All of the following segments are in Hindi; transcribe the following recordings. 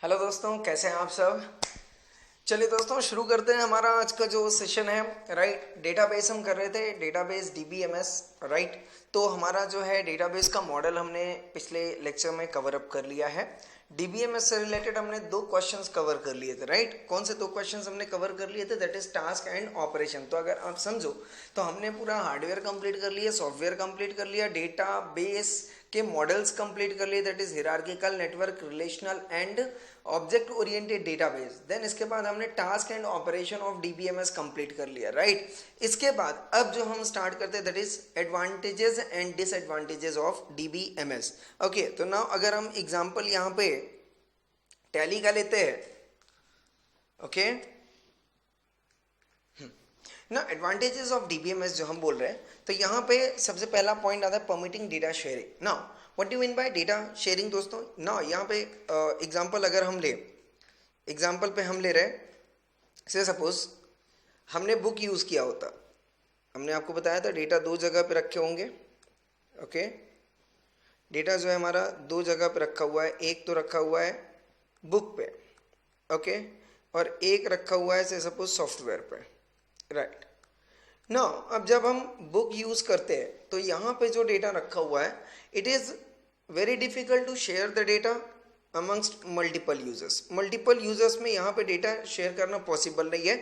हेलो दोस्तों, कैसे हैं आप सब। चलिए दोस्तों, शुरू करते हैं हमारा आज का जो सेशन है। राइट, डेटाबेस हम कर रहे थे, डेटाबेस डीबीएमएस। राइट, तो हमारा जो है डेटाबेस का मॉडल हमने पिछले लेक्चर में कवर अप कर लिया है। डीबीएमएस से रिलेटेड हमने दो क्वेश्चंस कवर कर लिए थे। राइट, कौन से दो क्वेश्चंस हमने कवर कर लिए थे? That is task and operation. तो अगर आप समझो तो हमने पूरा हार्डवेयर कंप्लीट कर लिया, सॉफ्टवेयर कंप्लीट कर लिया, डेटाबेस के मॉडल्स कंप्लीट कर लिए, that is hierarchical, network, relational and object oriented database. Then इसके बाद हमने task and operation of DBMS complete कर लिया। राइट, इसके बाद अब जो हम स्टार्ट करते हैं that is advantages and disadvantages of DBMS. Okay, तो नाउ अगर हम एग्जांपल यहाँ पे टैली का लेते हैं। ओके, ना एडवांटेजेस ऑफ डीबीएमएस जो हम बोल रहे हैं, तो यहाँ पे सबसे पहला पॉइंट आता है permitting data sharing. Now what do mean bye data sharing दोस्तों? ना यहाँ पे एग्जांपल अगर हम ले, एग्जांपल पे हम ले रहे से सपोज हमने बुक यूज़ किया होता, हमने आपको बताया था डेटा दो जगह पे रखे होंगे। ओके, डेटा जो है हमारा दो जगह पे रखा हुआ है, एक तो रखा हुआ है बुक पे, ओके, और एक रखा हुआ है से सपोज सॉफ्टवेयर पे। राइट, ना अब जब हम बुक यूज करते हैं तो यहाँ पे जो डेटा रखा हुआ है, it is very difficult to share the data amongst multiple users. Multiple users में यहाँ पे डेटा शेयर करना पॉसिबल नहीं है।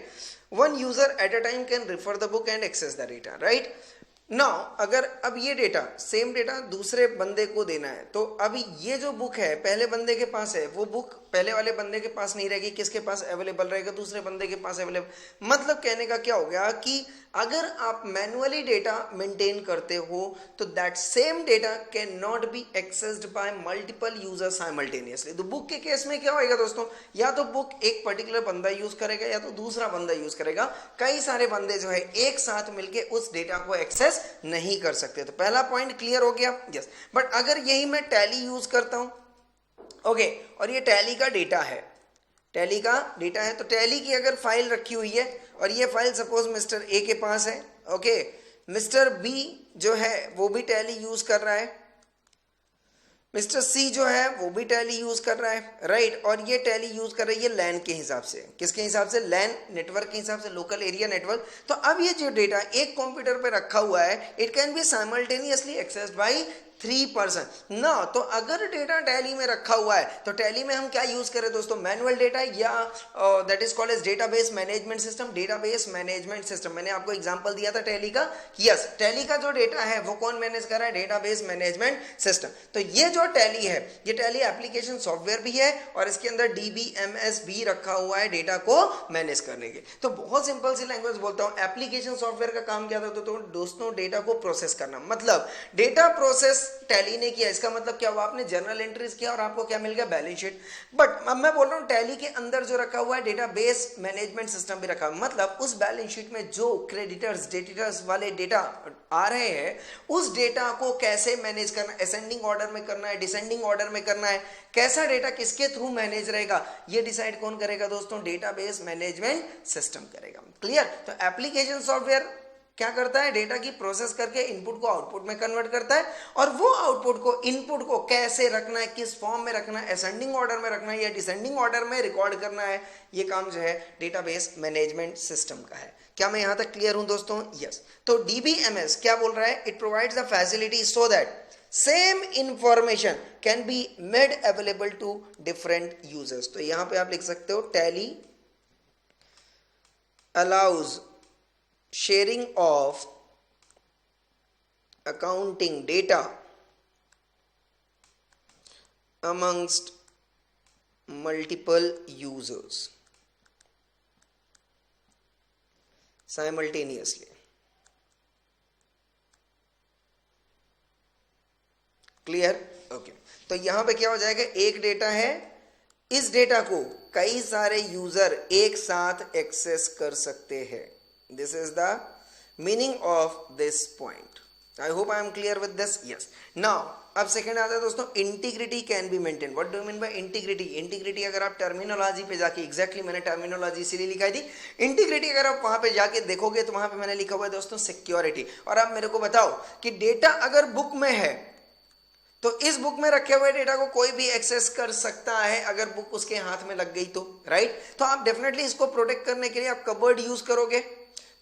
One user at a time can refer the book and access the data. Right, now अगर अब ये डेटा सेम डेटा दूसरे बंदे को देना है, तो अभी ये जो बुक है पहले बंदे के पास है, वो बुक पहले वाले बंदे के पास नहीं रहेगी, किसके पास अवेलेबल रहेगा? दूसरे बंदे के पास अवेलेबल। मतलब कहने का क्या हो गया कि अगर आप मैनुअली डेटा मेंटेन करते हो तो that same data can not be accessed bye multiple users simultaneously. तो बुक के केस में क्या होएगा दोस्तों, या तो बुक एक पर्टिकुलर बंदा यूज करेगा या तो दूसरा बंदा यूज करेगा। कई सारे बंदे जो है एक साथ मिलके उस डेटा को एक्सेस नहीं कर सकते। तो पहला पॉइंट क्लियर हो गया। यस, बट अगर यही मैं टैली यूज करता हूं, ओके, और ये टैली का डेटा है, टैली का डेटा है, तो टैली की अगर फाइल रखी हुई है और ये फाइल सपोज मिस्टर ए के पास है, ओके, मिस्टर बी जो है वो भी टैली यूज कर रहा है, मिस्टर सी जो है वो भी टैली यूज कर रहा है। राइट, और ये टैली यूज कर रही है लैन के हिसाब से। किसके हिसाब से? लैन नेटवर्क के हिसाब से, लोकल एरिया नेटवर्क। तो अब ये जो डेटा एक कंप्यूटर पे रखा हुआ है, it can be simultaneously accessed by 3 person ना। तो अगर डेटा टैली में रखा हुआ है तो टैली में हम क्या यूज करें दोस्तों? मैनुअल डेटा, या that is called as database management system. Database management system, मैंने आपको एग्जांपल दिया था टैली का। यस, टैली का जो डेटा है वो कौन मैनेज कर रहा है? Database management system. तो ये जो टैली है, ये टैली एप्लीकेशन सॉफ्टवेयर भी है और इसके अंदर डीबीएमएस भी रखा हुआ है डेटा को मैनेज करने के। तो बहुत सिंपल सी लैंग्वेज बोलता हूं, एप्लीकेशन सॉफ्टवेयर का काम क्या था तो दोस्तों डेटा को प्रोसेस करना। मतलब डेटा प्रोसेस टैली ने किया, इसका मतलब क्या हुआ? आपने जर्नल एंट्रीज किया और आपको क्या मिल गया? Balance sheet. बट अब मैं बोल रहा हूं टैली के अंदर जो रखा हुआ है डेटाबेस मैनेजमेंट सिस्टम भी रखा, मतलब उस बैलेंस शीट में जो क्रेडिटर्स डेटिटर्स वाले डेटा आ रहे हैं, उस डेटा को कैसे मैनेज करना, असेंडिंग ऑर्डर में करना है, डिसेंडिंग ऑर्डर में करना है, कैसा डेटा किसके थ्रू मैनेज रहेगा, ये डिसाइड कौन करेगा दोस्तों? डेटाबेस मैनेजमेंट सिस्टम करेगा। क्लियर? तो एप्लीकेशन सॉफ्टवेयर क्या करता है? डेटा की प्रोसेस करके इनपुट को आउटपुट में कन्वर्ट करता है, और वो आउटपुट को इनपुट को कैसे रखना है, किस फॉर्म में रखना है, असेंडिंग ऑर्डर में रखना है या डिसेंडिंग ऑर्डर में रिकॉर्ड करना है, ये काम जो है डेटाबेस मैनेजमेंट सिस्टम का है। क्या मैं यहां तक क्लियर हूं दोस्तों? यस। तो डीबीएमएस क्या बोल रहा है? It provides the facility so that same information can be made available to different users. तो यहां पे आप लिख सकते हो tally allows sharing of accounting data amongst multiple users simultaneously. Clear? Okay, तो यहां पे क्या हो जाएगा? एक डेटा है, इस डेटा को कई सारे यूजर एक साथ एक्सेस कर सकते हैं। This is the meaning of this point. I hope I am clear with this. Yes. Now, अब सेकेंड आता है दोस्तों, integrity can be maintain. What do you mean by integrity? Integrity अगर आप टर्मिनोलॉजी पे जाके, एग्जैक्टली मैंने टर्मिनोलॉजी इसीलिए लिखाई थी। इंटीग्रिटी अगर आप वहां पे जाके देखोगे तो वहां पे मैंने लिखा हुआ है दोस्तों सिक्योरिटी। और आप मेरे को बताओ कि डेटा अगर बुक में है तो इस बुक में रखे हुए डेटा को कोई भी एक्सेस कर सकता है अगर बुक उसके हाथ में लग गई तो, राइट। तो आप डेफिनेटली इसको प्रोटेक्ट करने के लिए आप कबर्ड यूज करोगे,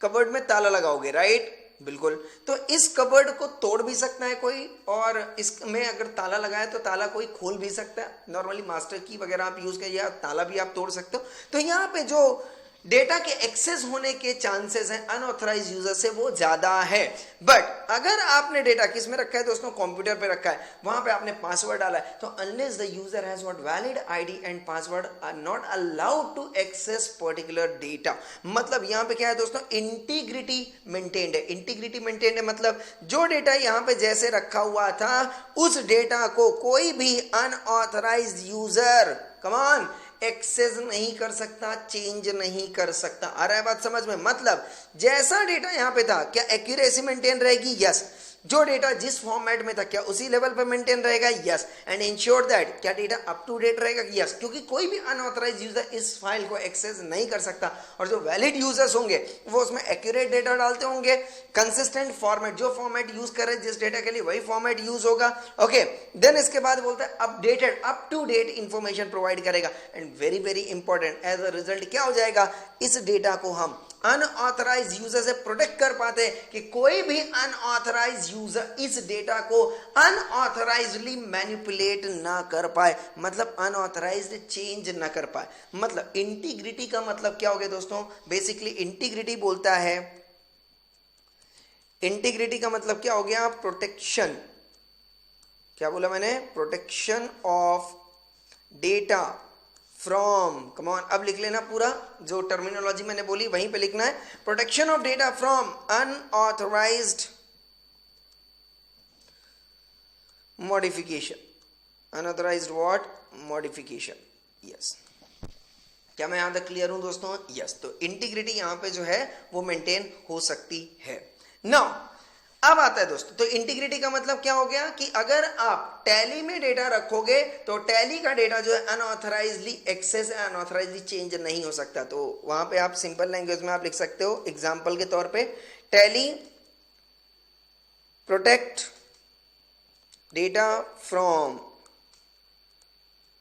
कबर्ड में ताला लगाओगे, राइट, बिल्कुल। तो इस कबर्ड को तोड़ भी सकता है कोई, और इसमें अगर ताला लगाया तो ताला कोई खोल भी सकता है। नॉर्मली मास्टर की वगैरह आप यूज करिए, ताला भी आप तोड़ सकते हो। तो यहाँ पे जो डेटा के एक्सेस होने के चांसेस हैं अनऑथराइज यूजर से वो ज्यादा है। बट अगर आपने डेटा किस में रखा है दोस्तों, कंप्यूटर पे रखा है, वहां पे आपने पासवर्ड डाला है, तो unless the user has not valid ID and password are not allowed to access particular data. मतलब यहां पे क्या है दोस्तों, इंटीग्रिटी मेंटेन्ड है। इंटीग्रिटी मेंटेन्ड है मतलब जो डेटा यहां पे जैसे रखा हुआ था उस डेटा को कोई भी unauthorized user come on access नहीं कर सकता, चेंज नहीं कर सकता। आ रहा है बात समझ में? मतलब जैसा डेटा यहां पे था, क्या एक्यूरेसी मेंटेन रहेगी? यस। जो डेटा जिस फॉर्मेट में था क्या उसी लेवल पर मेंटेन रहेगा? यस। एंड इंश्योर दैट क्या डेटा अप टू डेट रहेगा? यस। क्योंकि कोई भी अनऑथराइज यूजर इस फाइल को एक्सेस नहीं कर सकता, और जो वैलिड यूजर्स होंगे वो उसमें एक्यूरेट डेटा डालते होंगे, कंसिस्टेंट फॉर्मेट, जो फॉर्मेट यूज कर रहे हैं जिस डेटा के लिए वही फॉर्मेट यूज होगा। ओके, देन इसके बाद बोलता है updated, up to date information provide करेगा। And very very important, as a result क्या हो जाएगा, इस डेटा को हम अनऑथराइज यूजर से प्रोटेक्ट कर पाते हैं कि कोई भी अनऑथराइज यूजर इस डेटा को अनऑथराइजली मैनिपुलेट ना कर पाए, मतलब अनऑथराइज्ड चेंज ना कर पाए। मतलब इंटीग्रिटी का मतलब क्या हो गया दोस्तों, बेसिकली इंटीग्रिटी बोलता है, इंटीग्रिटी का मतलब क्या हो गया, प्रोटेक्शन। क्या बोला मैंने? Protection of data from, come on, अब लिख लेना पूरा, जो टर्मिनोलॉजी मैंने बोली वहीं पे लिखना है। Protection of data from unauthorized modification, unauthorized what? Modification. Yes, क्या मैं यहां तक क्लियर हूं दोस्तों? यस। तो इंटीग्रिटी यहां पे जो है वो मेंटेन हो सकती है। नाउ अब आता है दोस्तों, तो इंटीग्रिटी का मतलब क्या हो गया कि अगर आप टैली में डेटा रखोगे तो टैली का डेटा जो है अनऑथराइजली एक्सेस, अनऑथराइजली चेंज नहीं हो सकता। तो वहां पे आप सिंपल लैंग्वेज में आप लिख सकते हो एग्जांपल के तौर पे, tally protect data from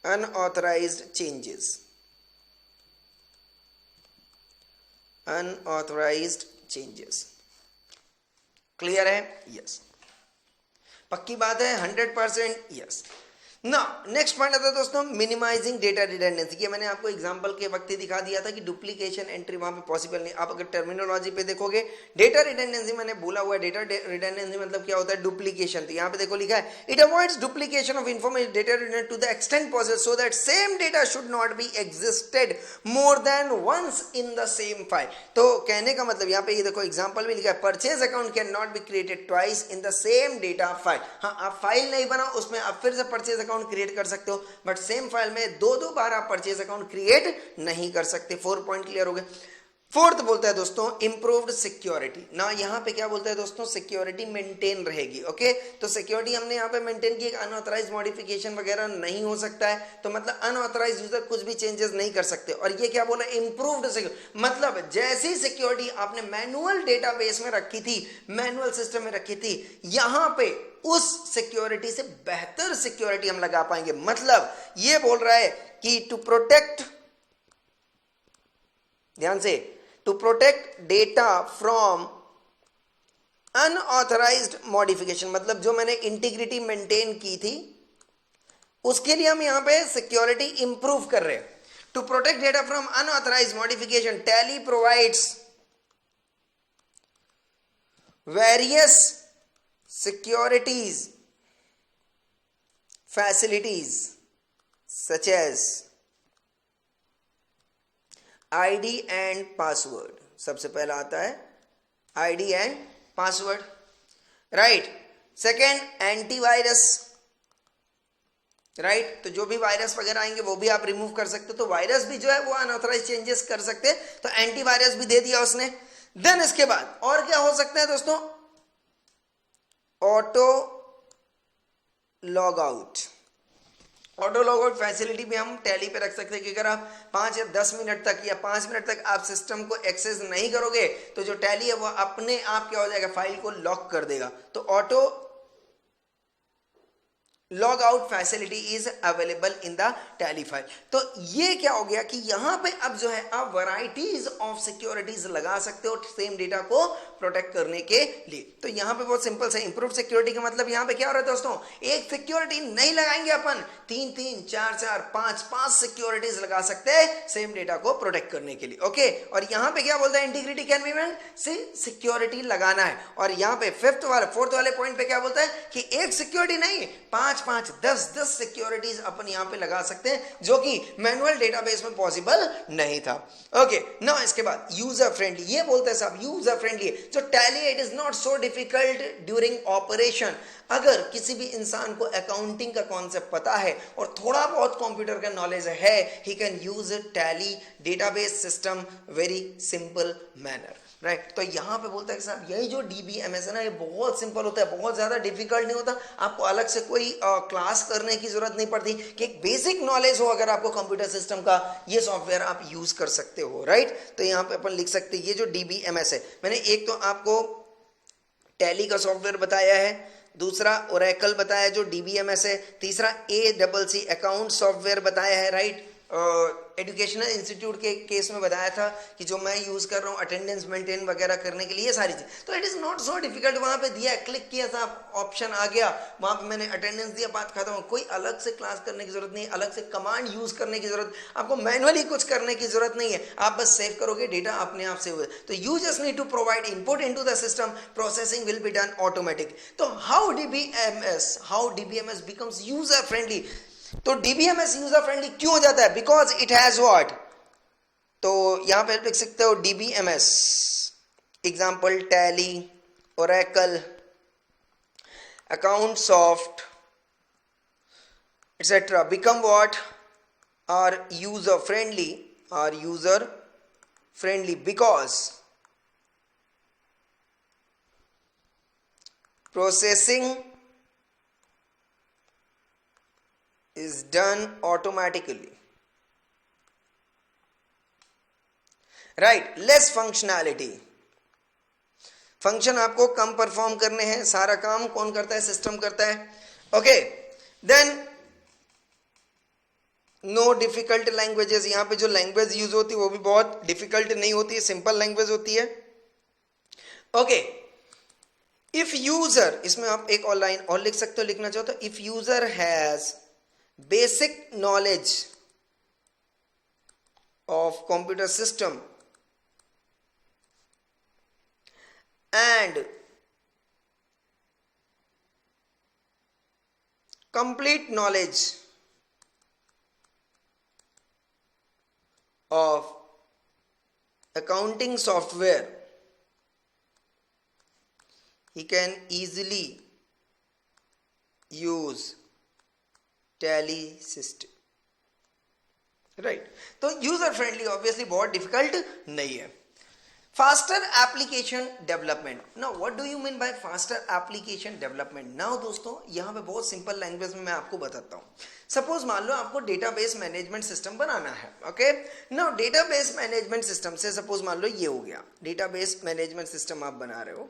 unauthorized changes, unauthorized changes. Clear है? यस। पक्की बात है? 100% यस। ना नेक्स्ट पॉइंट आता है दोस्तों, मिनिमाइजिंग डेटा रिडंडेंसी। ये मैंने आपको एग्जांपल के वक्त ही दिखा दिया था कि डुप्लीकेशन एंट्री वहां पे पॉसिबल नहीं। आप अगर टर्मिनोलॉजी पे देखोगे, डेटा रिडंडेंसी मैंने बोला हुआ है, डेटा रिडंडेंसी मतलब क्या होता है, डुप्लीकेशन। तो यहाँ पे देखो लिखा है, it avoids duplication of information data redundant to the extent possible so that same data should not be existed more than once in the same file. तो कहने का मतलब यहाँ पे ये देखो एग्जाम्पल भी लिखा है, purchase account can not be created twice in the same data file. हाँ, आप फाइल नहीं बनाओ, उसमें आप फिर से परचेज अकाउंट क्रिएट कर सकते हो, बट सेम फाइल में दो बार आप परचेज अकाउंट क्रिएट नहीं कर सकते। 4 पॉइंट क्लियर हो गए। फोर्थ बोलता है दोस्तों इंप्रूव्ड सिक्योरिटी। ना यहाँ पे क्या बोलता है दोस्तों, सिक्योरिटी मेंटेन रहेगी। ओके, तो सिक्योरिटी हमने यहाँ पे मेंटेन की, अनऑथराइज मॉडिफिकेशन वगैरह नहीं हो सकता है, तो मतलब अनऑथराइज यूजर कुछ भी चेंजेस नहीं कर सकते। और ये क्या बोला, इंप्रूव्ड सिक्योरिटी, मतलब जैसी सिक्योरिटी आपने मैनुअल डेटाबेस में रखी थी, मैनुअल सिस्टम में रखी थी, यहाँ पे उस सिक्योरिटी से बेहतर सिक्योरिटी हम लगा पाएंगे। मतलब ये बोल रहा है कि टू प्रोटेक्ट, ध्यान से, to protect data from unauthorized modification, मतलब जो मैंने इंटीग्रिटी मेंटेन की थी उसके लिए हम यहां पे सिक्योरिटी इंप्रूव कर रहे हैं। To protect data from unauthorized modification, tally provides various securities facilities such as ID and password. सबसे पहला आता है ID and password, right. Second, antivirus, right. तो जो भी वायरस वगैरह आएंगे वो भी आप रिमूव कर सकते हो, तो वायरस भी जो है वो अनऑथराइज चेंजेस कर सकते हैं, तो एंटीवायरस भी दे दिया उसने। देन इसके बाद और क्या हो सकता है दोस्तों, auto log out. Auto log out facility भी हम टैली पे रख सकते हैं कि अगर आप 5 या 10 मिनट तक या 5 मिनट तक आप सिस्टम को एक्सेस नहीं करोगे तो जो टैली है वो अपने आप क्या हो जाएगा, फाइल को लॉक कर देगा। तो auto log out facility is available in the tally file. तो ये क्या हो गया कि यहां पे अब जो है आप वैरायटीज ऑफ सिक्योरिटीज लगा सकते हो सेम डेटा को प्रोटेक्ट करने के लिए। तो यहां पे बहुत सिंपल से इंप्रूव सिक्योरिटी का मतलब यहां पे क्या हो रहा है दोस्तों, एक सिक्योरिटी नहीं लगाएंगे अपन, 3 4 5 सिक्योरिटीज लगा सकते हैं सेम डेटा को प्रोटेक्ट करने के लिए। ओके, और यहां पे क्या बोलता है, इंटीग्रिटी कैन बी मेंटेन्ड से सिक्योरिटी लगाना है। और यहां पे फोर्थ वाले पॉइंट पे क्या बोलता है कि एक सिक्योरिटी नहीं, 5 10 सिक्योरिटीज अपन यहां पे लगा सकते हैं, जो कि मैनुअल डेटाबेस में पॉसिबल नहीं था। ओके, ना इसके बाद यूजर फ्रेंडली, ये बोलते हैं साहब यूजर फ्रेंडली, जो tally it is not so difficult during operation. अगर किसी भी इंसान को अकाउंटिंग का कॉन्सेप्ट पता है और थोड़ा बहुत कंप्यूटर का नॉलेज है, he can use tally database system very simple manner, right. तो यहां पे बोलता है कि साहब यही जो डीबीएमएस है ना, ये बहुत सिंपल होता है, बहुत ज्यादा डिफिकल्ट नहीं होता, आपको अलग से कोई क्लास करने की जरूरत नहीं पड़ती, कि एक बेसिक नॉलेज हो अगर आपको कंप्यूटर सिस्टम का, ये सॉफ्टवेयर आप यूज कर सकते हो, राइट। तो यहाँ पे अपन लिख सकते हैं ये जो डीबीएमएस है, मैंने एक तो आपको टैली का सॉफ्टवेयर बताया है, दूसरा ओरेकल बताया जो डीबीएमएस है, तीसरा ACC अकाउंट सॉफ्टवेयर बताया है, राइट। एजुकेशनल इंस्टीट्यूट के केस में बताया था कि जो मैं यूज कर रहा हूँ अटेंडेंस मेंटेन वगैरह करने के लिए, ये सारी चीज। तो it is not so difficult, वहां पे दिया, क्लिक किया था, ऑप्शन आ गया, वहां पे मैंने अटेंडेंस दिया, बात खत्म। कोई अलग से क्लास करने की जरूरत नहीं, अलग से कमांड यूज करने की जरूरत, आपको मैनुअली कुछ करने की जरूरत नहीं है, आप बस सेव करोगे, डेटा अपने आप सेव हो। तो you just need to provide input into the system, processing will be done automatic. तो how DBMS becomes user friendly. तो डीबीएमएस यूजर फ्रेंडली क्यों हो जाता है, बिकॉज इट हैज व्हाट। तो यहां पे लिख सकते हो DBMS example tally, Oracle, account soft etcetera become what, are user friendly because processing is done automatically, right. less functionality, function आपको कम परफॉर्म करने हैं, सारा काम कौन करता है, सिस्टम करता है। Okay, then no difficult languages, यहां पे जो लैंग्वेज यूज होती है वो भी बहुत डिफिकल्ट नहीं होती है, सिंपल लैंग्वेज होती है। ओके, इफ यूजर, इसमें आप एक और लाइन और लिख सकते हो, लिखना चाहो तो, if user has basic knowledge of computer system and complete knowledge of accounting software, he can easily use tally system, right. तो यूजर फ्रेंडली ऑब्वियसली बहुत डिफिकल्ट नहीं है। Faster application development, now what do you mean by faster application development. Now दोस्तों यहां पे बहुत सिंपल लैंग्वेज में मैं आपको बताता हूं। सपोज मान लो आपको डेटाबेस मैनेजमेंट सिस्टम बनाना है, okay. Now database management system से सपोज मान लो ये हो गया, डेटाबेस मैनेजमेंट सिस्टम आप बना रहे हो।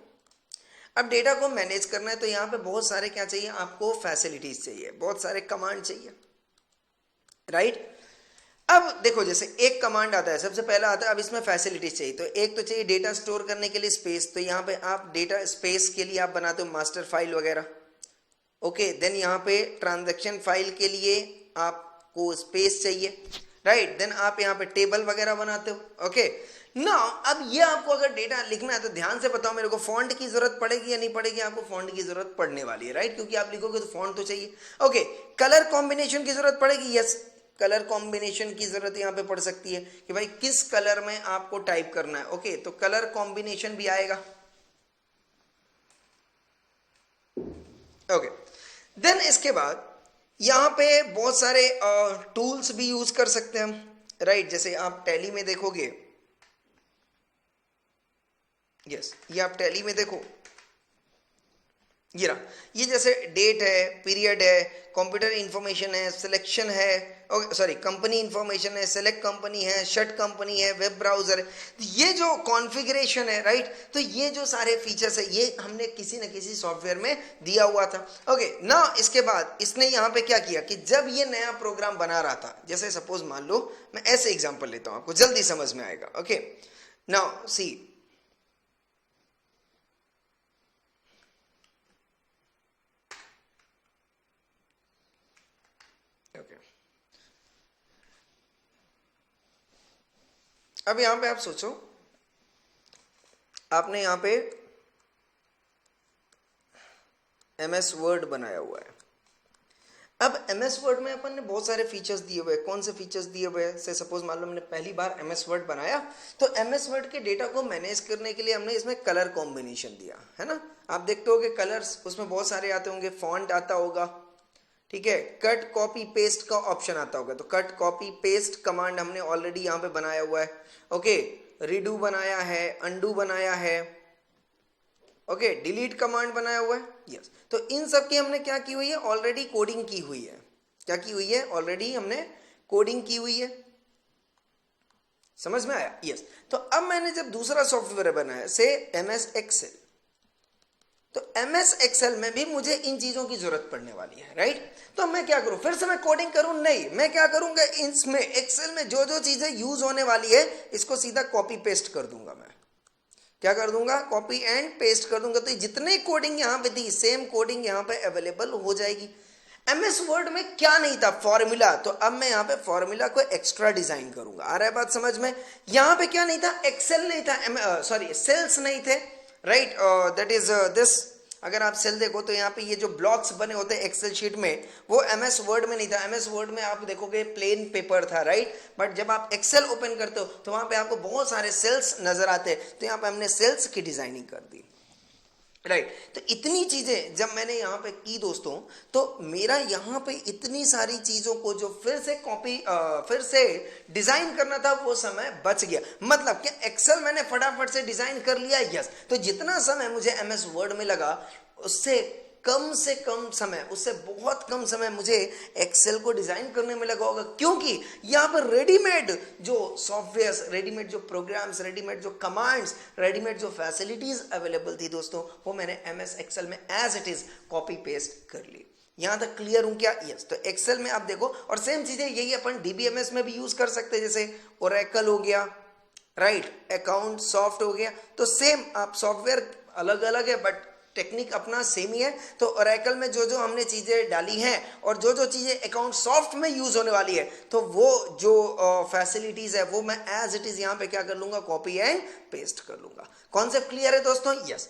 अब डेटा को मैनेज करना है तो यहाँ पे बहुत सारे क्या चाहिए आपको, फैसिलिटीज चाहिए, बहुत सारे कमांड चाहिए, राइट। अब देखो जैसे एक कमांड आता है, सबसे पहला आता है, अब इसमें फैसिलिटीज चाहिए, तो एक तो चाहिए डेटा स्टोर करने के लिए स्पेस, तो यहाँ पे आप डेटा स्पेस के लिए आप बनाते हो मास्टर फाइल वगैरह, ओके। देन यहाँ पे ट्रांजैक्शन फाइल के लिए आपको स्पेस चाहिए, राइट। देन आप यहाँ पे टेबल वगैरह बनाते हो, ओके। ना अब ये आपको अगर डेटा लिखना है तो ध्यान से बताओ मेरे को, फॉन्ट की जरूरत पड़ेगी या नहीं पड़ेगी, आपको फॉन्ट की जरूरत पड़ने वाली है, राइट, क्योंकि आप लिखोगे तो फॉन्ट तो चाहिए, ओके। कलर कॉम्बिनेशन की जरूरत पड़ेगी, यस, कलर कॉम्बिनेशन की जरूरत यहाँ पे पड़ सकती है कि भाई किस कलर में आपको टाइप करना है, ओके। तो कलर कॉम्बिनेशन भी आएगा, ओके। देन इसके बाद यहाँ पे बहुत सारे टूल्स भी यूज कर सकते हैं हम, राइट। जैसे आप टैली में देखोगे, यस, ये आप टैली में देखो, ये रहा, ये जैसे डेट है, पीरियड है, कंप्यूटर इंफॉर्मेशन है, सिलेक्शन है, सॉरी कंपनी इंफॉर्मेशन है, सेलेक्ट कंपनी है, शट कंपनी है, वेब ब्राउजर है, ये जो कॉन्फ़िगरेशन है, राइट। तो ये जो सारे फीचर्स है ये हमने किसी न किसी सॉफ्टवेयर में दिया हुआ था। ओके ना, इसके बाद इसने यहाँ पे क्या किया कि जब ये नया प्रोग्राम बना रहा था, जैसे सपोज मान लो मैं ऐसे एग्जाम्पल लेता हूँ, आपको जल्दी समझ में आएगा। ओके नाउ सी, अब यहां पे आप सोचो, आपने यहां पे MS वर्ड बनाया हुआ है। अब MS वर्ड में अपन ने बहुत सारे फीचर्स दिए हुए हैं। कौन से फीचर्स दिए हुए हैं? से सपोज मान लो हमने पहली बार MS वर्ड बनाया, तो MS वर्ड के डेटा को मैनेज करने के लिए हमने इसमें कलर कॉम्बिनेशन दिया है ना। आप देखते हो कि कलर्स उसमें बहुत सारे आते होंगे, फॉन्ट आता होगा, ठीक है, कट कॉपी पेस्ट का ऑप्शन आता होगा, तो कट कॉपी पेस्ट कमांड हमने ऑलरेडी यहाँ पे बनाया हुआ है। ओके, रिडू बनाया है, अंडू बनाया है, ओके, डिलीट कमांड बनाया हुआ है, यस। तो इन सब की हमने क्या की हुई है? ऑलरेडी कोडिंग की हुई है। क्या की हुई है? ऑलरेडी हमने कोडिंग की हुई है। समझ में आया? यस। तो अब मैंने जब दूसरा सॉफ्टवेयर बनाया से MS एक्सेल, तो MS एक्सेल में भी मुझे इन चीजों की जरूरत पड़ने वाली है, राइट। तो मैं क्या करूं? फिर से मैं कोडिंग करूं? नहीं, मैं क्या करूंगा, इसमें एक्सेल में जो जो चीजें यूज होने वाली है इसको सीधा कॉपी पेस्ट कर दूंगा। मैं क्या कर दूंगा? कॉपी एंड पेस्ट कर दूंगा। तो जितने कोडिंग यहां पे थी, सेम कोडिंग यहां पे अवेलेबल हो जाएगी। MS वर्ड में क्या नहीं था? फॉर्मूला। तो अब मैं यहाँ पे फॉर्मूला को एक्स्ट्रा डिजाइन करूंगा। आ रहा है बात समझ में? यहाँ पे क्या नहीं था? एक्सेल नहीं था, सॉरी सेल्स नहीं थे, राइट। दैट इज दिस, अगर आप सेल देखो तो यहाँ पे ये जो ब्लॉक्स बने होते हैं एक्सेल शीट में, वो MS वर्ड में नहीं था। MS वर्ड में आप देखोगे प्लेन पेपर था, राइट। बट जब आप एक्सेल ओपन करते हो तो वहां पे आपको बहुत सारे सेल्स नजर आते हैं। तो यहाँ पे हमने सेल्स की डिजाइनिंग कर दी, राइट। तो इतनी चीजें जब मैंने यहाँ पे की दोस्तों, तो मेरा यहाँ पे इतनी सारी चीजों को जो फिर से कॉपी फिर से डिजाइन करना था, वो समय बच गया। मतलब कि एक्सेल मैंने फटाफट से डिजाइन कर लिया, यस। तो जितना समय मुझे MS वर्ड में लगा, उससे कम समय, उससे बहुत कम समय मुझे एक्सेल को डिजाइन करने में लगा होगा, क्योंकि यहाँ पर रेडीमेड जो सॉफ्टवेयर, रेडीमेड जो प्रोग्राम्स, रेडीमेड जो कमांड्स, रेडीमेड जो फैसिलिटीज अवेलेबल थी दोस्तों, वो मैंने MS एक्सेल में as it is copy paste कर ली। यहां तक क्लियर हूं क्या? यस। तो एक्सेल में आप देखो, और सेम चीजें यही अपन DBMS में भी यूज कर सकते हैं, जैसे ओरेकल हो गया, राइट, अकाउंट सॉफ्ट हो गया। तो सेम, आप सॉफ्टवेयर अलग अलग है बट टेक्निक अपना सेम ही है। तो ओरेकल में जो जो हमने चीजें डाली हैं और जो जो चीजें अकाउंट सॉफ्ट में यूज होने वाली है, तो वो जो फैसिलिटीज है वो मैं एज इट इज यहाँ पे क्या कर लूंगा? कॉपी एंड पेस्ट कर लूंगा। कॉन्सेप्ट क्लियर है दोस्तों? यस।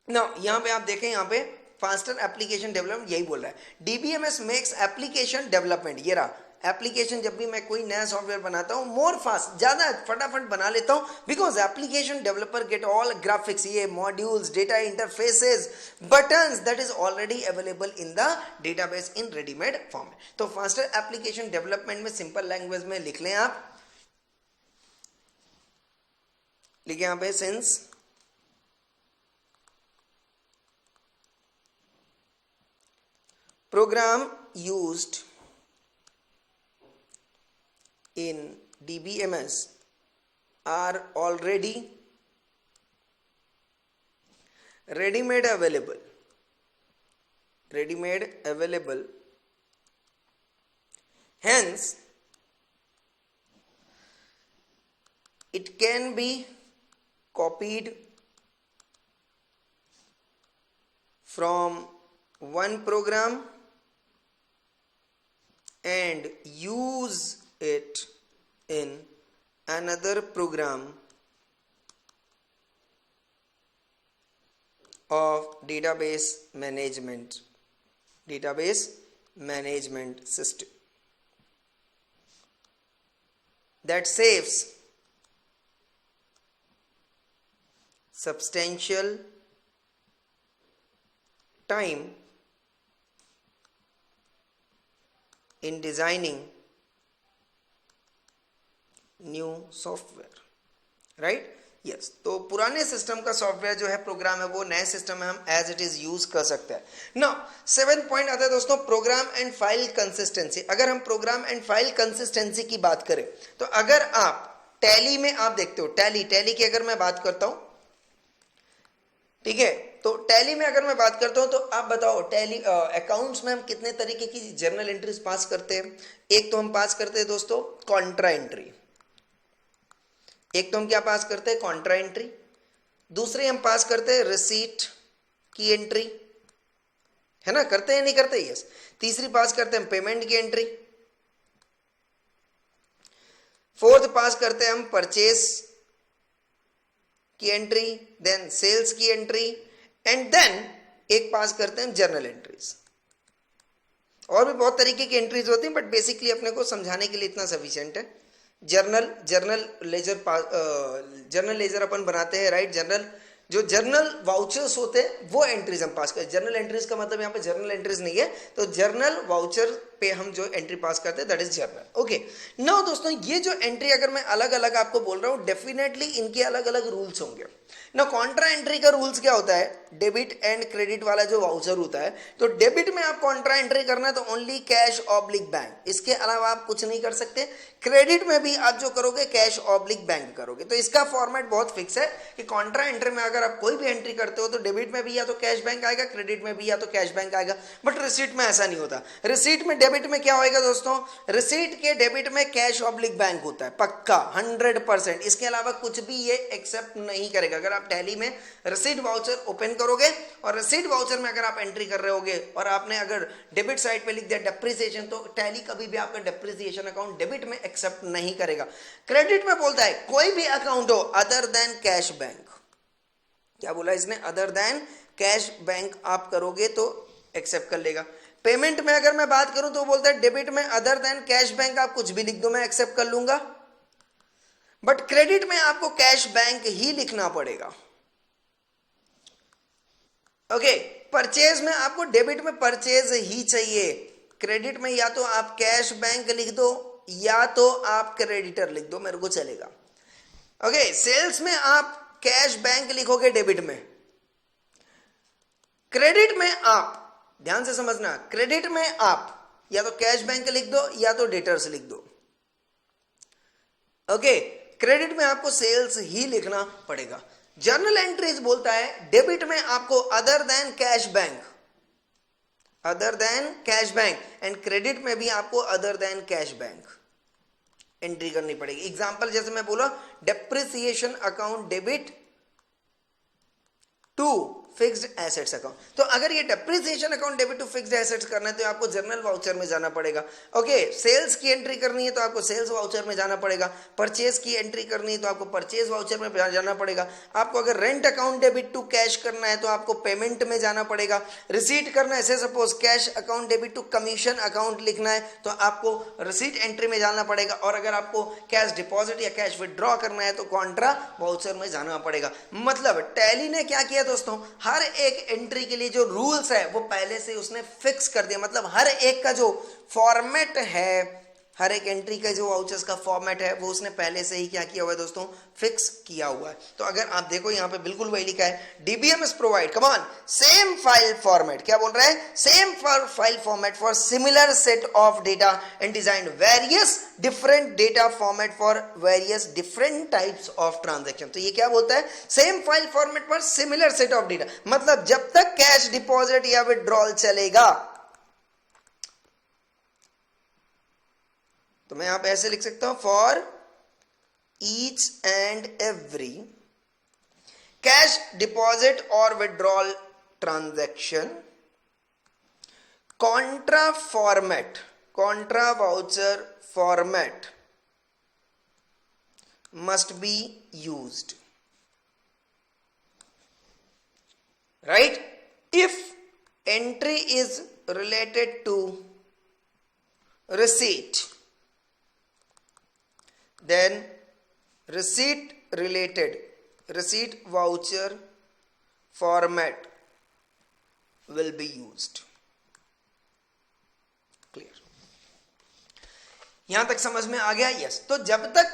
ना यहाँ पे आप देखें, यहाँ पे फास्टर एप्लीकेशन डेवलपमेंट यही बोल रहा है, DBMS मेक्स एप्लीकेशन डेवलपमेंट। ये रहा, एप्लीकेशन जब भी मैं कोई नया सॉफ्टवेयर बनाता हूँ, मोर फास्ट, ज्यादा फटाफट बना लेता हूँ, because application developer get all graphics, ये modules, data interfaces, buttons, that is already available in the database in readymade form. तो फास्टर एप्लीकेशन डेवलपमेंट में सिंपल लैंग्वेज में लिख लें आप, लिखे यहाँ पे, since program used in DBMS are already ready-made available, hence it can be copied from one program and use it in another program of database management system. That saves substantial time in designing new software, right? Yes तो पुराने सिस्टम का सॉफ्टवेयर जो है प्रोग्राम है वो नए सिस्टम में हम एज इट इज यूज कर सकते हैं। नाउ 7 पॉइंट आता है दोस्तों प्रोग्राम एंड फाइल कंसिस्टेंसी। अगर हम प्रोग्राम एंड फाइल कंसिस्टेंसी की बात करें तो अगर आप टैली में आप देखते हो, टैली की अगर मैं बात करता हूं, ठीक है, तो टैली में अगर मैं बात करता हूं तो आप बताओ टैली अकाउंट्स में हम कितने तरीके की जर्नल एंट्रीज पास करते हैं। एक तो हम पास करते हैं दोस्तों कॉन्ट्रा एंट्री, एक तो हम क्या पास करते हैं कॉन्ट्रा एंट्री, दूसरी हम पास करते हैं रिसीट की एंट्री, है ना, करते हैं नहीं करते, यस। तीसरी पास करते हैं पेमेंट की एंट्री, फोर्थ पास करते हैं हम परचेस की एंट्री, देन सेल्स की एंट्री, एंड देन एक पास करते हैं जर्नल एंट्रीज। और भी बहुत तरीके की एंट्रीज होती हैं बट बेसिकली अपने को समझाने के लिए इतना सफिशिएंट है। जर्नल लेजर अपन बनाते हैं, राइट। जर्नल वाउचर्स होते हैं वो एंट्रीज हम पास करते हैं। जर्नल एंट्रीज का मतलब यहाँ पे जर्नल एंट्रीज नहीं है, तो जर्नल वाउचर पे हम जो एंट्री पास करते हैं that is journal. Okay now दोस्तों ये जो एंट्री अगर मैं अलग अलग आपको बोल रहा हूँ डेफिनेटली इनके अलग अलग रूल्स होंगे ना। कॉन्ट्रा एंट्री का रूल्स क्या होता है, डेबिट एंड क्रेडिट वाला जो वाउचर होता है, तो डेबिट में आप कॉन्ट्रा एंट्री करना है तो ओनली कैश ऑब्लिक बैंक, इसके अलावा आप कुछ नहीं कर सकते। क्रेडिट में भी आप जो करोगे कैश ऑब्लिक बैंक करोगे। तो इसका फॉर्मेट बहुत फिक्स है कि कॉन्ट्रा एंट्री में अगर आप कोई भी एंट्री करते हो तो डेबिट में भी या तो कैश बैंक आएगा, क्रेडिट में भी या तो कैश बैंक आएगा। बट रिसीट में ऐसा नहीं होता। रिसीट में डेबिट में क्या होएगा दोस्तों, रिसीट के डेबिट में कैश ऑब्लिक बैंक होता है पक्का 100%। इसके अलावा कुछ भी ये एक्सेप्ट नहीं करेगा। अगर आप टैली में रिसीट वाउचर ओपन करोगे और रिसीट वाउचर में अगर आप एंट्री कर रहे होगे और आपने अगर डेबिट साइड पे लिख दिया डेप्रिसिएशन, तो टैली कभी भी आपका डेप्रिसिएशन अकाउंट डेबिट में एक्सेप्ट नहीं करेगा। क्रेडिट में बोलता है कोई भी अकाउंट हो अदर देन कैश बैंक, क्या बोला इसने, अदर देन कैश बैंक आप करोगे तो एक्सेप्ट कर लेगा। पेमेंट में अगर मैं बात करूं तो बोलता है डेबिट में अदर देन कैश बैंक आप कुछ भी लिख दो मैं एक्सेप्ट कर लूंगा। बट क्रेडिट में आपको कैश बैंक ही लिखना पड़ेगा। ओके परचेज में आपको डेबिट में परचेज ही चाहिए, क्रेडिट में या तो आप कैश बैंक लिख दो या तो आप क्रेडिटर लिख दो, मेरे को चलेगा। ओके सेल्स में आप कैश बैंक लिखोगे डेबिट में, क्रेडिट में आप ध्यान से समझना, क्रेडिट में आप या तो कैश बैंक लिख दो या तो डेटर्स लिख दो। ओके क्रेडिट में आपको सेल्स ही लिखना पड़ेगा। जर्नल एंट्रीज बोलता है डेबिट में आपको other than cash bank, other than cash bank, and credit में भी आपको other than cash bank entry करनी पड़ेगी। एग्जांपल जैसे मैं बोला depreciation account debit to fixed assets account, तो अगर ये depreciation account debit to fixed assets करना है तो आपको जर्नल वाउचर में जाना पड़ेगा। ओके सेल्स की एंट्री करनी है तो आपको सेल्स वाउचर में जाना पड़ेगा। परचेज की एंट्री करनी है तो आपको परचेज वाउचर में जाना पड़ेगा। आपको अगर rent account debit to cash करना है तो आपको पेमेंट में जाना पड़ेगा। रिसीट करना है ऐसे suppose cash account debit to commission account लिखना है तो आपको रिसीट एंट्री में जाना पड़ेगा। और अगर आपको कैश डिपॉजिट या कैश विड्रॉ करना है तो कॉन्ट्रा वाउचर में जाना पड़ेगा। मतलब टैली ने क्या किया दोस्तों, हर एक एंट्री के लिए जो रूल्स है वो पहले से उसने फिक्स कर दिया। मतलब हर एक का जो फॉर्मेट है, हर एक एंट्री का जो वाउचर्स का फॉर्मेट है वो उसने पहले से ही क्या किया हुआ है दोस्तों, फिक्स किया हुआ है। तो अगर आप देखो यहाँ पे बिल्कुल वही लिखा है DBMS provide come on same file format, क्या बोल रहा है, same file format for similar set of data and design various different data format for various different types of transaction. तो ये क्या बोलता है, same file format for similar set of data, मतलब जब तक कैश डिपॉजिट या विड्रॉल चलेगा तो मैं यहां पे ऐसे लिख सकता हूं for each and every cash deposit और withdrawal transaction contra format, contra voucher format must be used, right. If entry is related to receipt, then receipt voucher format will be used. Clear? यहां तक समझ में आ गया? यस। तो जब तक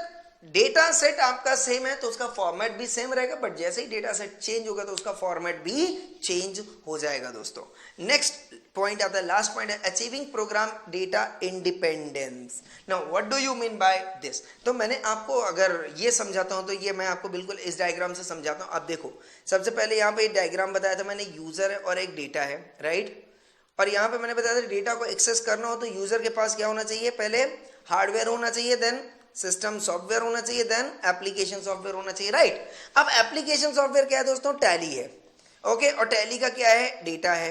डेटा सेट आपका सेम है तो उसका फॉर्मेट भी सेम रहेगा, बट जैसे ही डेटा सेट चेंज होगा तो उसका फॉर्मेट भी चेंज हो जाएगा दोस्तों। नेक्स्ट पॉइंट आता है, लास्ट पॉइंट है achieving program data independence. Now what do you mean by this? तो मैंने आपको अगर ये समझाता हूं तो ये मैं आपको बिल्कुल इस डायग्राम से समझाता हूं। अब देखो, सबसे पहले यहाँ पे एक डायग्राम बताया था मैंने, यूजर है और एक डेटा है, राइट। और यहाँ पे मैंने बताया था डेटा को एक्सेस करना हो तो यूजर के पास क्या होना चाहिए, पहले हार्डवेयर होना चाहिए, देन सिस्टम सॉफ्टवेयर होना चाहिए, देन एप्लीकेशन सॉफ्टवेयर होना चाहिए, राइट। अब एप्लीकेशन सॉफ्टवेयर क्या है दोस्तों, टैली है, ओके। और टैली का क्या है, डेटा है।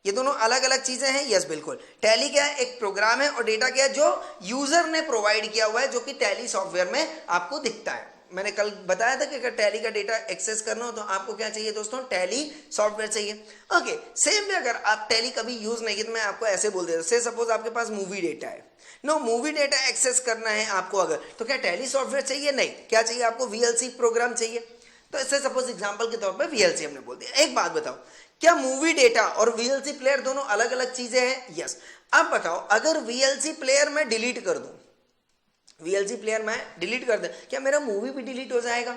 ये दोनों अलग अलग चीजें हैं, यस बिल्कुल। टैली क्या है, एक प्रोग्राम है, और डेटा क्या है, जो यूजर ने प्रोवाइड किया हुआ है, जो कि टैली सॉफ्टवेयर में आपको दिखता है। मैंने कल बताया था कि अगर टैली का डेटा एक्सेस करना हो तो आपको क्या चाहिए दोस्तों, टैली सॉफ्टवेयर चाहिए, ओके। सेम में अगर आप टैली कभी यूज नहीं किया तो मैं आपको ऐसे बोल देता, से सपोज आपके पास मूवी डेटा है, नो मूवी डेटा एक्सेस करना है आपको अगर, तो क्या टैली सॉफ्टवेयर चाहिए, नहीं। क्या चाहिए आपको, वीएलसी प्रोग्राम चाहिए। तो इससे सपोज एग्जांपल के तौर पर वीएलसी हमने बोल दिया। एक बात बताओ, क्या मूवी डेटा और वीएलसी प्लेयर दोनों अलग अलग चीजें हैं, यस। अब बताओ, अगर वीएलसी प्लेयर मैं डिलीट कर दूं, वीएलसी प्लेयर मैं डिलीट कर दूं, क्या मेरा मूवी भी डिलीट हो जाएगा?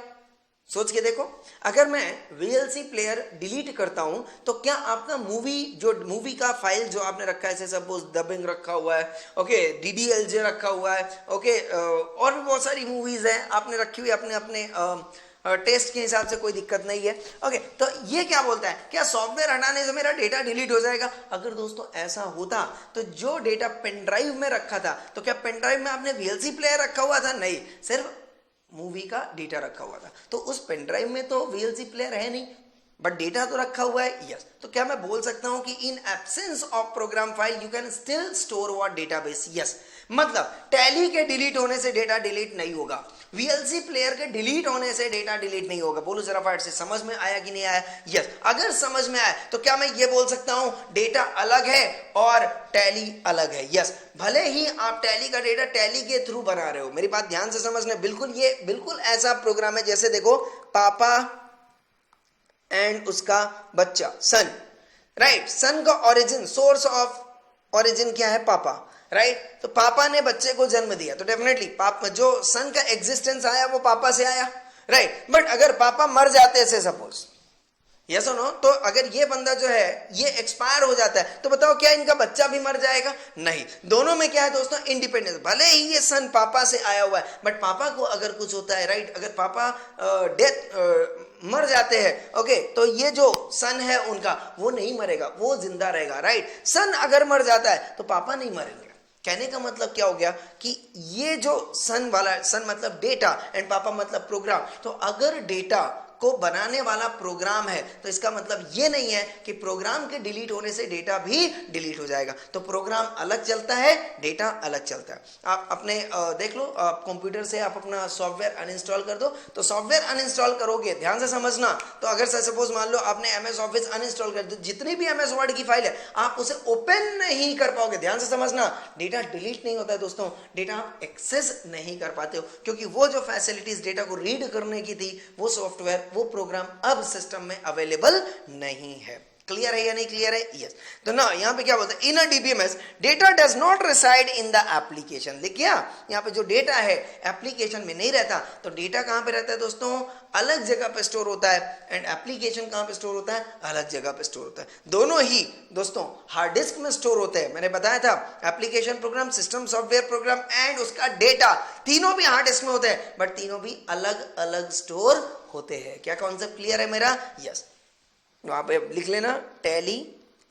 सोच के देखो, अगर मैं वीएलसी प्लेयर डिलीट करता हूं तो क्या आपका मूवी का फाइल जो आपने रखा है, जैसे सपोज डबिंग रखा हुआ है, ओके, डीडीएलजे रखा हुआ है, ओके, और भी बहुत सारी मूवीज हैं आपने रखी हुई अपने अपने टेस्ट के हिसाब से, कोई दिक्कत नहीं है, ओके। तो ये क्या बोलता है, क्या सॉफ्टवेयर हटाने से मेरा डेटा डिलीट हो जाएगा? अगर दोस्तों ऐसा होता तो जो डेटा पेन ड्राइव में रखा था, तो क्या पेन ड्राइव में आपने वीएलसी प्लेयर रखा हुआ था? नहीं, सिर्फ मूवी का डेटा रखा हुआ था। तो उस पेन ड्राइव में तो वीएलसी प्लेयर है नहीं, बट डेटा तो रखा हुआ है, यस। तो क्या मैं बोल सकता हूं कि in absence of program file you can still store what database, yes. मतलब टैली के डिलीट होने से डेटा डिलीट नहीं होगा, वीएलसी प्लेयर के डिलीट होने से डेटा डिलीट नहीं होगा। बोलो जरा फाइट से, समझ में आया कि नहीं आया? यस। अगर समझ में आया तो क्या मैं ये बोल सकता हूं डेटा अलग है और टैली अलग है, यस। भले ही आप टैली का डेटा टैली के थ्रू बना रहे हो, मेरी बात ध्यान से समझना, बिल्कुल ये बिल्कुल ऐसा प्रोग्राम है जैसे देखो, पापा एंड उसका बच्चा सन, राइट। सन का ओरिजिन, सोर्स ऑफ ओरिजिन क्या है, पापा, राइट। तो पापा ने बच्चे को जन्म दिया, तो डेफिनेटली पापा, जो सन का एग्जिस्टेंस आया वो पापा से आया, राइट। बट अगर पापा मर जाते से सपोज, यस और नो, तो अगर ये बंदा जो है ये एक्सपायर हो जाता है तो बताओ क्या इनका बच्चा भी मर जाएगा? नहीं। दोनों में क्या है दोस्तों, इंडिपेंडेंस। भले ही ये सन पापा से आया हुआ है, बट पापा को अगर कुछ होता है, राइट, अगर पापा मर जाते हैं, ओके, तो ये जो सन है उनका, वो नहीं मरेगा, वो जिंदा रहेगा, राइट। सन अगर मर जाता है तो पापा नहीं मरेंगे। कहने का मतलब क्या हो गया कि ये जो सन वाला, सन मतलब डेटा एंड पापा मतलब प्रोग्राम, तो अगर डेटा को बनाने वाला प्रोग्राम है तो इसका मतलब ये नहीं है कि प्रोग्राम के डिलीट होने से डेटा भी डिलीट हो जाएगा। तो प्रोग्राम अलग चलता है, डेटा अलग चलता है। आप अपने देख लो, आप कंप्यूटर से आप अपना सॉफ्टवेयर अनइंस्टॉल कर दो, तो सॉफ्टवेयर अनइंस्टॉल करोगे, ध्यान से समझना, तो अगर सपोज मान लो आपने एमएस ऑफिस अनइंस्टॉल कर दो, जितनी भी एमएस वर्ड की फाइल है आप उसे ओपन नहीं कर पाओगे। ध्यान से समझना, डेटा डिलीट नहीं होता है दोस्तों, डेटा आप एक्सेस नहीं कर पाते हो, क्योंकि वो जो फैसिलिटीज डेटा को रीड करने की थी, वो सॉफ्टवेयर, वो प्रोग्राम अब सिस्टम में अवेलेबल नहीं है। क्लियर है या नहीं क्लियर है? यस। तो ना यहां पे क्या बोलते हैं, in a DBMS data does not reside in the application. देखिए यहां पे जो डेटा है एप्लीकेशन में नहीं रहता, तो डेटा कहां पे रहता है दोस्तों, अलग जगह पे स्टोर होता है, एंड एप्लीकेशन कहां पे स्टोर होता है, अलग जगह पे स्टोर होता है। दोनों ही दोस्तों हार्ड डिस्क में स्टोर होते हैं। मैंने बताया था application program, system software program and उसका डेटा, तीनों भी हार्ड डिस्क में होते हैं, बट तीनों भी अलग अलग स्टोर होते हैं। क्या कॉन्सेप्ट क्लियर है मेरा? यस। वहां पे लिख लेना, tally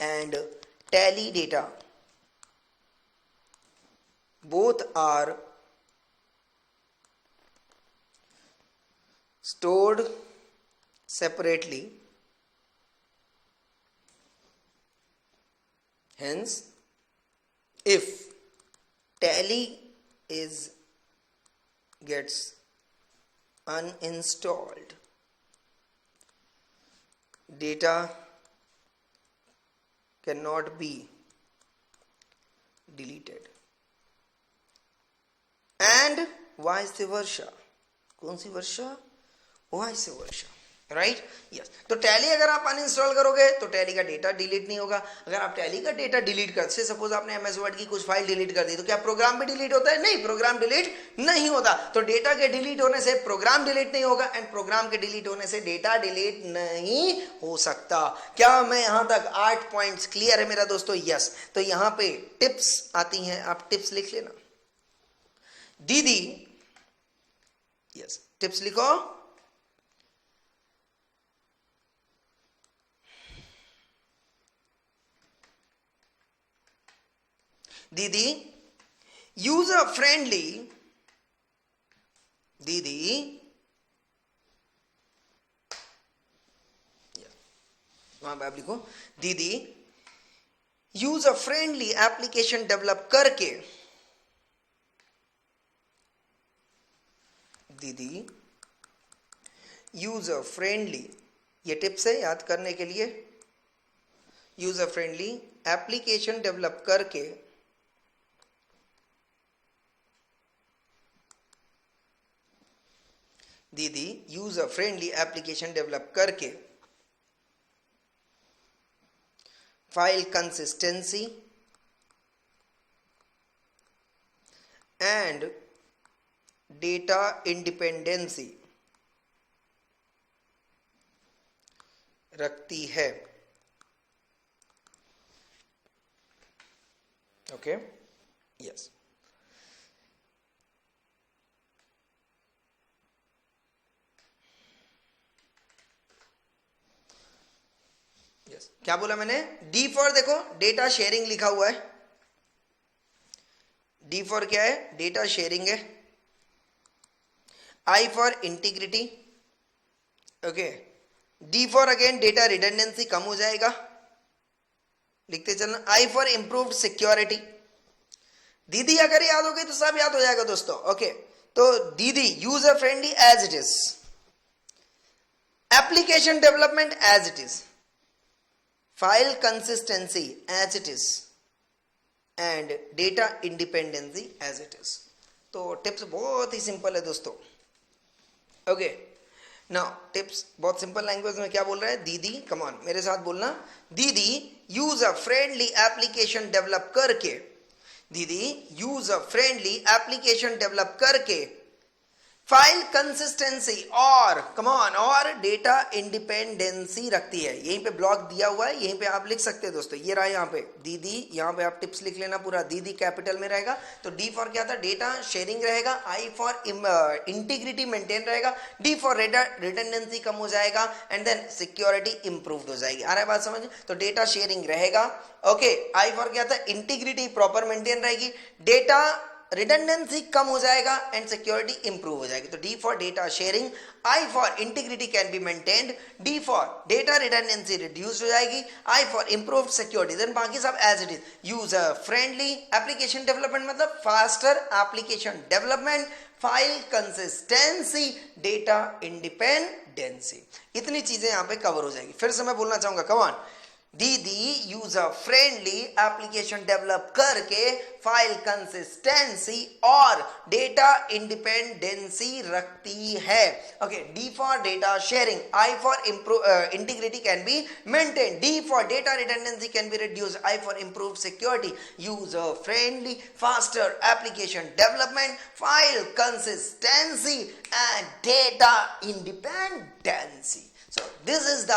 and tally data both are stored separately, hence if tally gets uninstalled, data cannot be deleted, and vice versa. कौन सी वर्षा? vice versa, right yes. तो टैली अगर आप अनइंस्टॉल करोगे तो टैली का डेटा डिलीट नहीं होगा। अगर आप टैली का डेटा डिलीट कर, से सपोज आपने एमएस वर्ड की कुछ फाइल डिलीट कर दी, तो क्या प्रोग्राम भी डिलीट होता है? नहीं, प्रोग्राम डिलीट नहीं होता। तो डेटा के डिलीट होने से प्रोग्राम डिलीट नहीं होगा, एंड प्रोग्राम के डिलीट होने से डेटा डिलीट नहीं हो सकता। क्या मैं यहां तक 8 पॉइंट्स क्लियर है मेरा दोस्तों? यस। तो यहां पे टिप्स आती हैं, आप टिप्स लिख लेना दीदी। यस, टिप्स लिखो। दीदी यूजर फ्रेंडली, दीदी वहां पे आप लिखो दीदी यूजर फ्रेंडली एप्लीकेशन डेवलप करके, दीदी यूजर फ्रेंडली, ये टिप्स है याद करने के लिए। यूजर फ्रेंडली एप्लीकेशन डेवलप करके दीदी यूजर फ्रेंडली एप्लीकेशन डेवलप करके file consistency and data independency रखती है। Okay yes. यस, क्या बोला मैंने? डी फॉर देखो डेटा शेयरिंग लिखा हुआ है। डी फॉर क्या है? डेटा शेयरिंग है। I for integrity. Okay, D for again data redundancy, कम हो जाएगा, लिखते चलना। I for improved security. दीदी अगर याद हो गई तो सब याद हो जाएगा दोस्तों। ओके, तो दीदी user friendly as it is, application development as it is, file consistency as it is, and data independency as it is. तो टिप्स बहुत ही सिंपल है दोस्तों। ओके, नाउ टिप्स बहुत सिंपल लैंग्वेज में क्या बोल रहा है? दीदी, कम ऑन मेरे साथ बोलना, दीदी यूजर फ्रेंडली एप्लीकेशन डेवलप करके, दीदी यूजर फ्रेंडली एप्लीकेशन डेवलप करके फाइल कंसिस्टेंसी और कम ऑन और डेटा इंडिपेंडेंसी रखती है। यहीं पे ब्लॉक दिया हुआ है, यहीं पे आप लिख सकते हैं दोस्तों। ये रहा यहाँ पे दीदी, यहाँ पे आप टिप्स लिख लेना पूरा। दीदी कैपिटल में रहेगा। तो डी फॉर क्या था? डेटा शेयरिंग रहेगा। आई फॉर इंटीग्रिटी मेंटेन रहेगा। डी फॉर रिडंडेंसी कम हो जाएगा, एंड देन सिक्योरिटी इंप्रूव्ड हो जाएगी। आ रहा है बात समझ? तो डेटा शेयरिंग रहेगा। ओके, आई फॉर क्या था? इंटीग्रिटी प्रॉपर मेंटेन रहेगी, डेटा रिडंडेंसी कम हो जाएगा, एंड सिक्योरिटी इंप्रूव हो जाएगी। तो D for data sharing, I for integrity can be maintained, D for data redundancy reduce हो जाएगी, I for improved security, then बाकी सब as it is. User friendly application development मतलब faster application development, file consistency, data independency, इतनी चीजें यहां पे कवर हो जाएगी। फिर से मैं बोलना चाहूंगा, कम ऑन, दीदी यूजर फ्रेंडली एप्लीकेशन डेवलप करके फाइल कंसिस्टेंसी और डेटा इंडिपेंडेंसी रखती है। Okay, D for data sharing, I for integrity can be maintain, D for data redundancy can be reduce, I for improved security, user friendly faster application development, file consistency and data independency. So this is the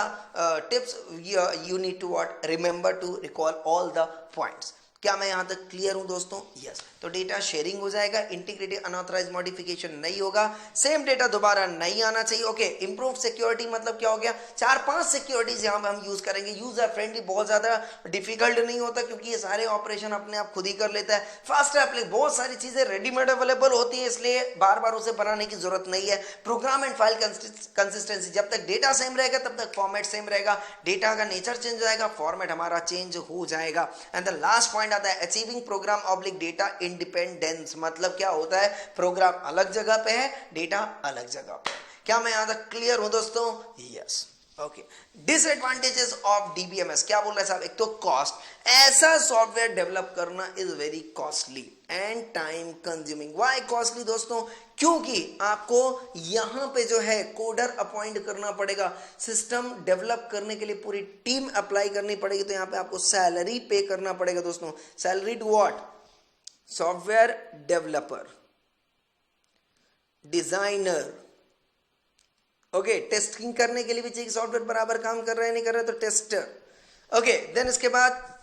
tips you need to remember to recall all the points. क्या मैं यहां तक क्लियर हूं दोस्तों? यस। तो डेटा शेयरिंग हो जाएगा, इंटीग्रेटेड अनऑथराइज्ड मॉडिफिकेशन नहीं होगा, सेम डेटा दोबारा नहीं आना चाहिए। ओके, इंप्रूव सिक्योरिटी मतलब क्या हो गया? 4-5 सिक्योरिटीज यहां पे हम यूज करेंगे। यूजर फ्रेंडली बहुत ज्यादा डिफिकल्ट नहीं होता, क्योंकि ये सारे ऑपरेशन अपने आप खुद ही कर लेता है। फास्ट एप्लीकेशन, बहुत सारी चीजें रेडीमेड अवेलेबल होती है, इसलिए बार बार उसे बनाने की जरूरत नहीं है। प्रोग्राम एंड फाइल कंसिस्टेंसी, जब तक डेटा सेम रहेगा तब तक फॉर्मेट सेम रहेगा, डेटा का नेचर चेंज हो जाएगा, फॉर्मेट हमारा चेंज हो जाएगा। एंड द लास्ट पॉइंट आता है achieving program oblique data independence, मतलब क्या होता है? प्रोग्राम अलग जगह पे है, डेटा अलग जगह पे है। क्या मैं यहां तक क्लियर हूं दोस्तों? Yes. Okay, disadvantages of DBMS क्या बोल रहे हैं साहब? एक तो कॉस्ट, ऐसा सॉफ्टवेयर डेवलप करना is very costly and time consuming. Why costly दोस्तों? क्योंकि आपको यहां पे जो है कोडर अपॉइंट करना पड़ेगा, सिस्टम डेवलप करने के लिए पूरी टीम अप्लाई करनी पड़ेगी, तो यहां पे आपको सैलरी पे करना पड़ेगा दोस्तों। Salary to what? Software developer, designer, okay, testing करने के लिए भी चाहिए सॉफ्टवेयर बराबर काम कर रहा है नहीं कर रहा है, तो टेस्टर। ओके, देन इसके बाद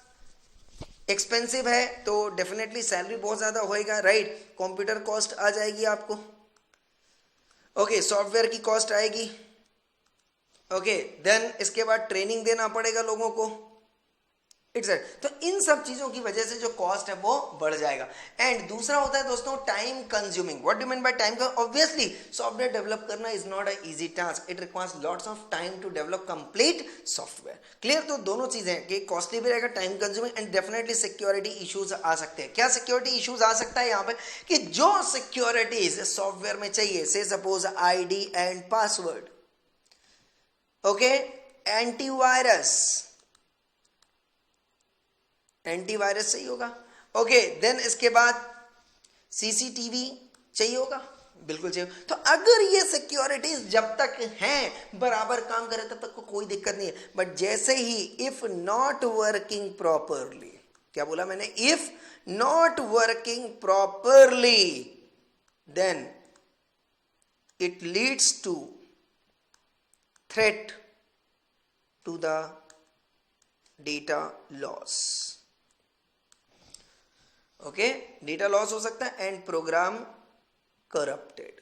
एक्सपेंसिव है तो डेफिनेटली सैलरी बहुत ज्यादा होएगा, राइट? कंप्यूटर कॉस्ट आ जाएगी आपको, ओके, सॉफ्टवेयर की कॉस्ट आएगी, ओके, देन इसके बाद ट्रेनिंग देना पड़ेगा लोगों को, तो इन सब चीजों की वजह से जो कॉस्ट है वो बढ़ जाएगा। एंड दूसरा होता है दोस्तों time consuming. What do mean by time? Obviously software develop करना is not a easy task, it requires lots of time to develop complete software. Clear? तो दोनों चीजें कि कॉस्टली भी रहेगा, time consuming, and definitely security issues आ सकते हैं। क्या सिक्योरिटी इश्यूज आ सकता है यहाँ पे? कि जो सिक्योरिटीज सॉफ्टवेयर में चाहिए, से suppose ID and password, okay, antivirus, antivirus चाहिए होगा, ओके, देन इसके बाद सीसीटीवी चाहिए होगा, बिल्कुल चाहिए। तो अगर ये सिक्योरिटीज जब तक हैं, बराबर काम करे, तब तक को कोई दिक्कत नहीं है। बट जैसे ही इफ नॉट वर्किंग प्रॉपरली, क्या बोला मैंने? If not working properly, then it leads to threat to the data loss. Okay, data loss हो सकता है एंड प्रोग्राम करप्टेड।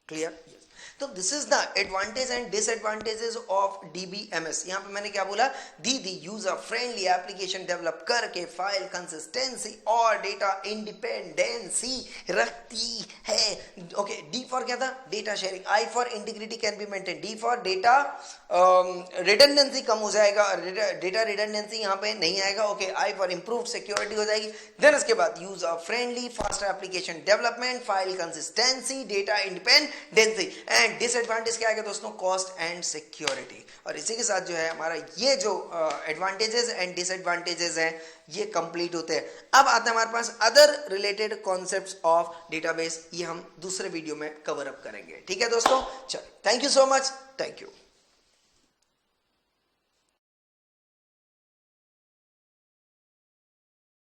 क्लियर? तो this is the advantage and disadvantages of DBMS. यहां पे मैंने क्या बोला? The user friendly application develop करके फाइल कंसिस्टेंसी और डेटा इंडिपेंडेंसी रखती है। ओके, डी फॉर क्या था? Data sharing. I for integrity can be maintain. D for data redundancy कम हो जाएगा, डेटा रिडंडेंसी यहां पे नहीं आएगा। Okay, I for improved security हो जाएगी। देन इसके बाद user friendly, faster application development, file consistency, data independency. And disadvantage क्या आएगा दोस्तों? Cost and security. और इसी के साथ जो है हमारा ये जो एडवांटेजेस एंड डिसएडवांटेजेस हैं ये कंप्लीट होते हैं। अब आते हैं हमारे पास other related concepts of database, ये हम दूसरे वीडियो में कवर अप करेंगे। ठीक है दोस्तों, चलो, thank you so much, thank you.